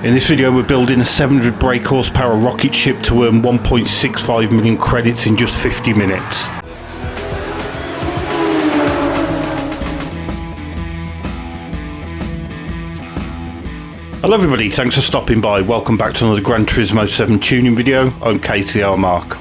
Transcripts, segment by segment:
In this video we're building a 700 brake horsepower rocket ship to earn 1.65 million credits in just 50 minutes. Hello everybody, thanks for stopping by. Welcome back to another Gran Turismo 7 tuning video on KCR-Mark.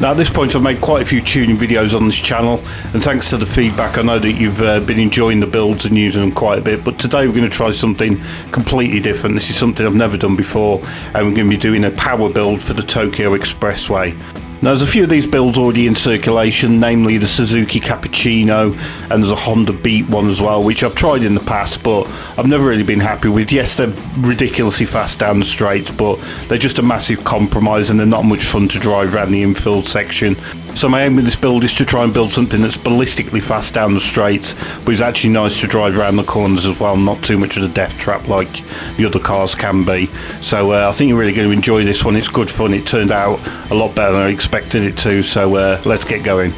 Now at this point I've made quite a few tuning videos on this channel, and thanks to the feedback I know that you've been enjoying the builds and using them quite a bit, but today we're going to try something completely different. This is something I've never done before, and we're going to be doing a power build for the Tokyo Expressway. Now there's a few of these builds already in circulation, namely the Suzuki Cappuccino, and there's a Honda Beat one as well, which I've tried in the past but I've never really been happy with. Yes, they're ridiculously fast down the straights, but they're just a massive compromise and they're not much fun to drive around the infield section. So my aim with this build is to try and build something that's ballistically fast down the straights, but is actually nice to drive around the corners as well, not too much of a death trap like the other cars can be. So I think you're really going to enjoy this one. It's good fun. It turned out a lot better than I expected it to, so let's get going.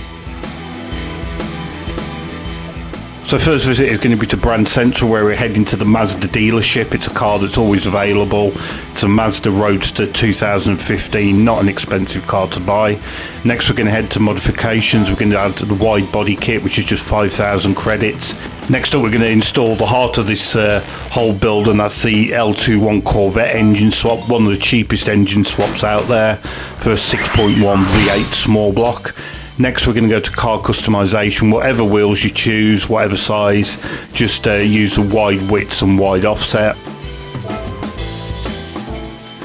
So first visit is going to be to Brand Central, where we're heading to the Mazda dealership. It's a car that's always available. It's a Mazda Roadster 2015, not an expensive car to buy. Next we're going to head to modifications. We're going to add the wide body kit, which is just 5,000 credits. Next up we're going to install the heart of this whole build, and that's the L21 Corvette engine swap, one of the cheapest engine swaps out there for a 6.1 V8 small block. Next we're going to go to car customization. Whatever wheels you choose, whatever size, just use the wide widths and wide offset.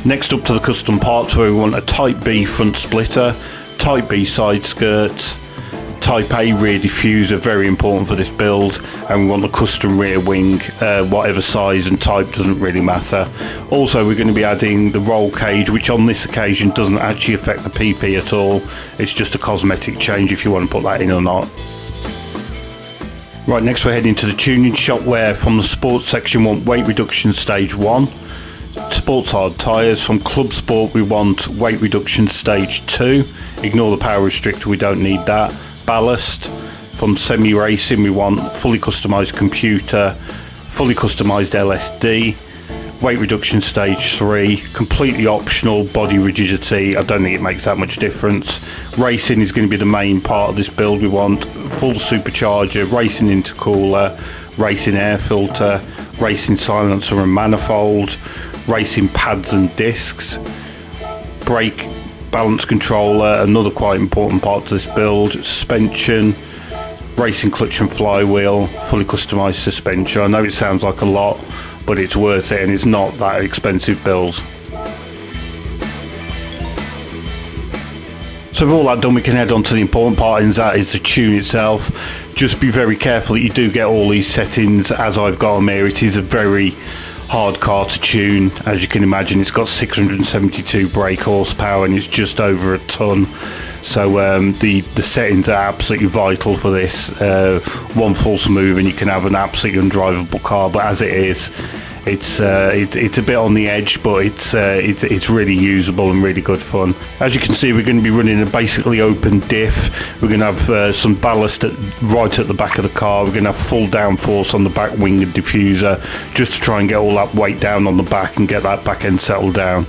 Next up to the custom parts, where we want a Type B front splitter, Type B side skirts, Type A rear diffuser, very important for this build, and we want a custom rear wing, whatever size and type, doesn't really matter. Also we're going to be adding the roll cage, which on this occasion doesn't actually affect the PP at all. It's just a cosmetic change if you want to put that in or not. Right, next we're heading to the tuning shop, where from the sports section we want weight reduction stage 1. Sports hard tyres. From Club Sport we want weight reduction stage 2. Ignore the power restrictor, we don't need that. Ballast. From semi racing we want fully customized computer, fully customized LSD. Weight reduction stage 3, completely optional. Body rigidity, I don't think it makes that much difference. Racing is going to be the main part of this build. We want full supercharger, racing intercooler, racing air filter, racing silencer and manifold, racing pads and discs, brake balance controller, another quite important part to this build, suspension, racing clutch and flywheel, fully customized suspension. I know it sounds like a lot, but it's worth it, and it's not that expensive build. So with all that done, we can head on to the important part, and that is the tune itself. Just be very careful that you do get all these settings as I've got them here. It is a very hard car to tune. As you can imagine, it's got 672 brake horsepower and it's just over a ton. So the settings are absolutely vital for this. One false move and you can have an absolutely undrivable car, but as it is, it's a bit on the edge, but it's really usable and really good fun. As you can see, we're going to be running a basically open diff. We're going to have some ballast right at the back of the car. We're going to have full downforce on the back wing and diffuser, just to try and get all that weight down on the back and get that back end settled down.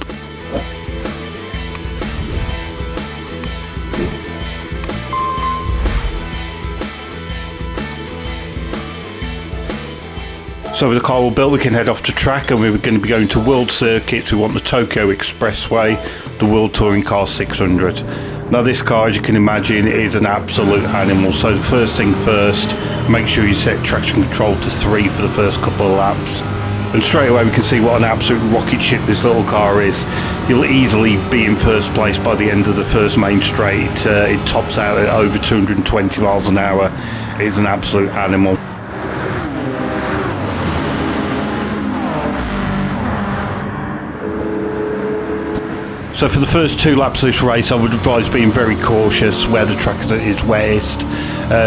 So with the car all built, we can head off to track, and we're going to be going to world circuits. We want the Tokyo Expressway, the World Touring Car 600. Now this car, as you can imagine, is an absolute animal. So the first thing first, make sure you set traction control to 3 for the first couple of laps. And straight away we can see what an absolute rocket ship this little car is. You'll easily be in first place by the end of the first main straight. It tops out at over 220 miles an hour. It is an absolute animal. So for the first 2 laps of this race, I would advise being very cautious where the track is wettest.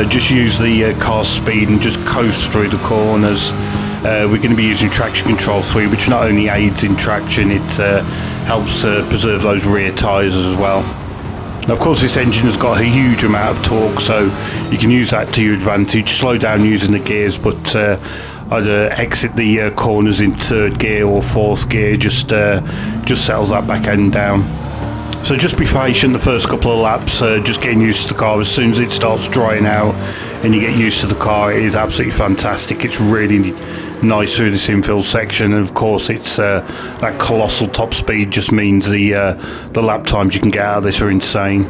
Just use the car speed and just coast through the corners. We're going to be using traction control 3, which not only aids in traction, it helps preserve those rear tyres as well. Now, of course, this engine has got a huge amount of torque, so you can use that to your advantage. Slow down using the gears, but I'd exit the corners in third gear or fourth gear, just settles that back end down. So just be patient the first couple of laps, just getting used to the car. As soon as it starts drying out and you get used to the car, it is absolutely fantastic. It's really nice through this infill section, and of course it's that colossal top speed just means the lap times you can get out of this are insane.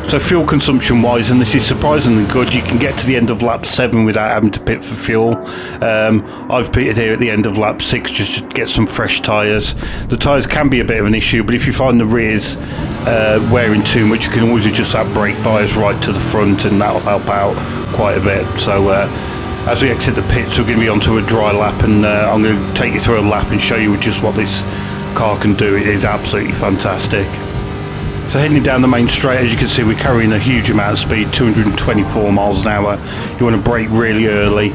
So fuel consumption wise, and this is surprisingly good, you can get to the end of lap 7 without having to pit for fuel. I've pitted here at the end of lap 6 just to get some fresh tyres. The tyres can be a bit of an issue, but if you find the rears wearing too much, you can always adjust that brake bias right to the front, and that'll help out quite a bit. So as we exit the pits, we're going to be onto a dry lap, and I'm going to take you through a lap and show you just what this car can do. It is absolutely fantastic. So heading down the main straight, as you can see, we're carrying a huge amount of speed, 224 miles an hour. You want to brake really early,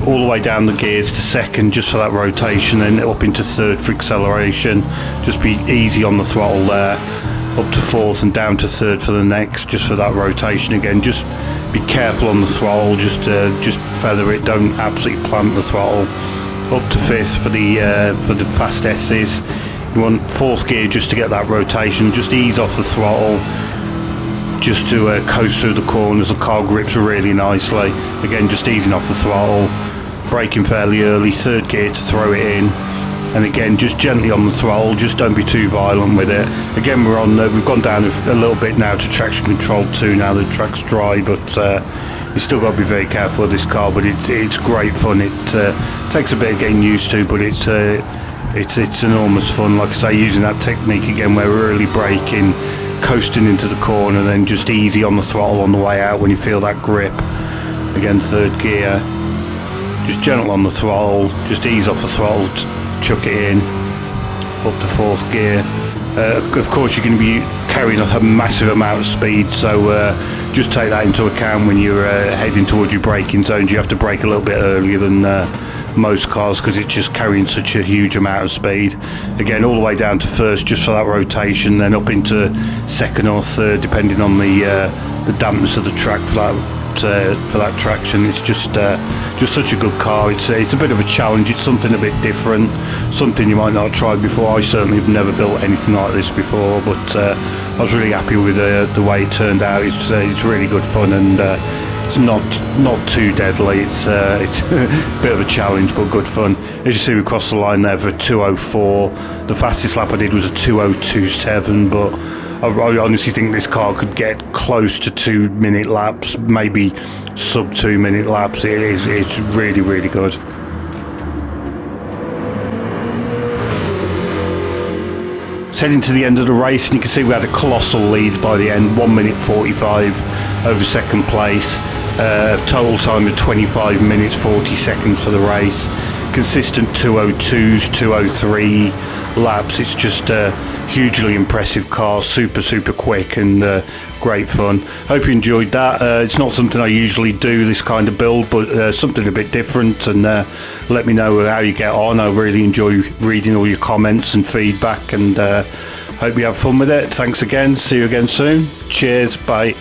all the way down the gears to second just for that rotation, then up into third for acceleration. Just be easy on the throttle there, up to fourth and down to third for the next, just for that rotation again. Just be careful on the throttle, just feather it, don't absolutely plant the throttle. Up to fifth for the fast S's. You want fourth gear just to get that rotation, just ease off the throttle, just to coast through the corners. The car grips really nicely. Again, just easing off the throttle, braking fairly early, third gear to throw it in, and again just gently on the throttle, just don't be too violent with it. Again, we've gone down a little bit now to traction control 2 now the track's dry, but you still got to be very careful with this car. But it's great fun. It takes a bit of getting used to, but it's enormous fun. Like I say, using that technique again where we're early braking, coasting into the corner, then just easy on the throttle on the way out when you feel that grip. Again, third gear, just gentle on the throttle, just ease off the throttle, chuck it in, up to fourth gear. Of course you're going to be carrying a massive amount of speed, so just take that into account when you're heading towards your braking zones. You have to brake a little bit earlier than most cars because it's just carrying such a huge amount of speed. Again, all the way down to first just for that rotation, then up into second or third depending on the dampness of the track for that traction. It's just such a good car. It's a bit of a challenge. It's something a bit different, something you might not have tried before. I certainly have never built anything like this before, but I was really happy with the way it turned out. It's really good fun, and it's not too deadly. It's a bit of a challenge, but good fun. As you see, we crossed the line there for a 2:04. The fastest lap I did was a 2:027, but I honestly think this car could get close to 2-minute laps, maybe sub 2-minute laps. It's really, really good. Heading to the end of the race, and you can see we had a colossal lead by the end, 1 minute 45 over second place. Total time of 25 minutes 40 seconds for the race. Consistent 2:02s, 2:03 laps. It's just a hugely impressive car, super quick, and great fun. Hope you enjoyed that. It's not something I usually do, this kind of build, but something a bit different, and let me know how you get on. I really enjoy reading all your comments and feedback, and hope you have fun with it. Thanks again. See you again soon. Cheers. Bye.